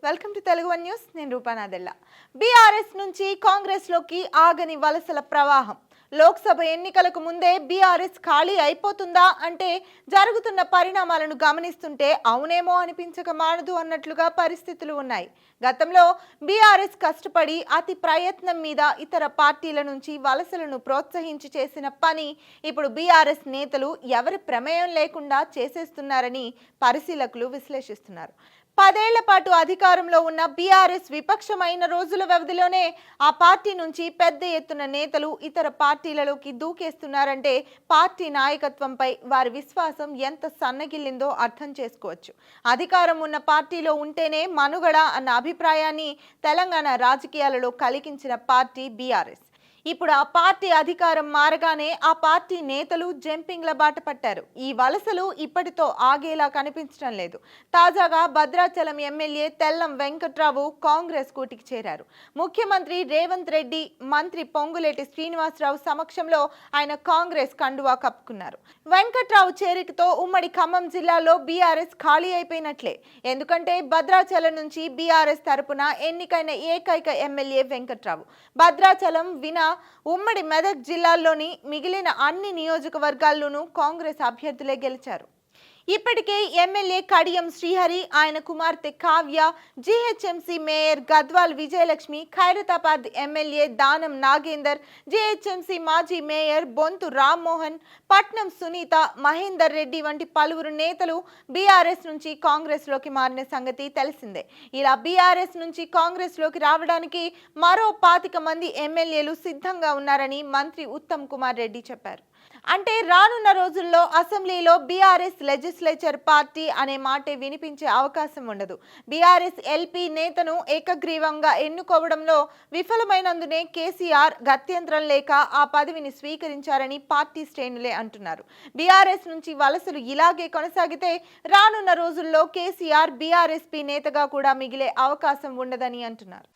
Welcome to Telugu one news. నేను రూపానాదెల్ల. BRS నుంచి కాంగ్రెస్ లోకి ఆగని వలసల ప్రవాహం. లోక్సభ ఎన్నికలకు ముందే బీఆర్ఎస్ ఖాళీ అయిపోతుందా అంటే జరుగుతున్న పరిణామాలను గమనిస్తుంటే అవునేమో అనిపించక మానదు అన్నట్లుగా పరిస్థితులు ఉన్నాయి. గతంలో బీఆర్ఎస్ కష్టపడి అతి ప్రయత్నం మీద ఇతర పార్టీల నుంచి వలసలను ప్రోత్సహించి చేసిన పని ఇప్పుడు బీఆర్ఎస్ నేతలు ఎవరి ప్రమేయం లేకుండా చేసేస్తున్నారని పరిశీలకులు విశ్లేషిస్తున్నారు. 10 ఏళ్ల పాటు అధికారంలో ఉన్న బీఆర్ఎస్ విపక్షమైన రోజుల వ్యవధిలోనే ఆ పార్టీ నుంచి పెద్ద ఎత్తున నేతలు ఇతర పార్టీలలోకి దూకేస్తున్నారంటే పార్టీ నాయకత్వంపై వారి విశ్వాసం ఎంత సన్నగిల్లిందో అర్థం చేసుకోవచ్చు. అధికారం ఉన్న పార్టీలో ఉంటేనే మనుగడ అన్న అభిప్రాయాన్ని తెలంగాణ రాజకీయాలలో కలిగించిన పార్టీ బీఆర్ఎస్. ఇప్పుడు ఆ పార్టీ అధికారం మారగానే ఆ పార్టీ నేతలు జంపింగ్ల బాట పట్టారు. ఈ వలసలు ఇప్పటితో ఆగేలా కనిపించడం లేదు. తాజాగా భద్రాచలం ఎమ్మెల్యే తెల్లం వెంకట్రావు కాంగ్రెస్ కూటికి చేరారు. ముఖ్యమంత్రి రేవంత్ రెడ్డి, మంత్రి పొంగులేటి శ్రీనివాసరావు సమక్షంలో ఆయన కాంగ్రెస్ కండువా కప్పుకున్నారు. వెంకట్రావు చేరికతో ఉమ్మడి ఖమ్మం జిల్లాలో బీఆర్ఎస్ ఖాళీ అయిపోయినట్లే. ఎందుకంటే భద్రాచలం నుంచి బీఆర్ఎస్ తరపున ఎన్నికైన ఏకైక ఎమ్మెల్యే వెంకట్రావు. భద్రాచలం వినా ఉమ్మడి మెదక్ జిల్లాల్లోని మిగిలిన అన్ని నియోజకవర్గాల్లోనూ కాంగ్రెస్ అభ్యర్థులే గెలిచారు. ఇప్పటికే ఎమ్మెల్యే కడియం శ్రీహరి, ఆయన కుమార్తె Kavya, GHMC mayor Gadwal Vijayalakshmi, Khairatabad MLA Danam Nagender, GHMC మాజీ మేయర్ బొంతు రామ్మోహన్, పట్నం సునీత, మహేందర్ రెడ్డి వంటి పలువురు నేతలు బీఆర్ఎస్ నుంచి కాంగ్రెస్ లోకి మారిన సంగతి తెలిసిందే. ఇలా బీఆర్ఎస్ నుంచి కాంగ్రెస్ లోకి రావడానికి మరో 25 మంది ఎమ్మెల్యేలు సిద్ధంగా ఉన్నారని మంత్రి ఉత్తమ్ కుమార్ రెడ్డి చెప్పారు. అంటే రానున్న రోజుల్లో అసెంబ్లీలో బీఆర్ఎస్ లెజిస్లేచర్ పార్టీ అనే మాటే వినిపించే అవకాశం ఉండదు. బీఆర్ఎస్ ఎల్పీ నేతను ఏకగ్రీవంగా ఎన్నుకోవడంలో విఫలమైనందునే కేసీఆర్ గత్యంతరం లేక ఆ పదవిని స్వీకరించారని పార్టీ శ్రేణులే అంటున్నారు. బీఆర్ఎస్ నుంచి వలసలు ఇలాగే కొనసాగితే రానున్న రోజుల్లో కేసీఆర్ బీఆర్ఎస్పీ నేతగా కూడా మిగిలే అవకాశం ఉండదని అంటున్నారు.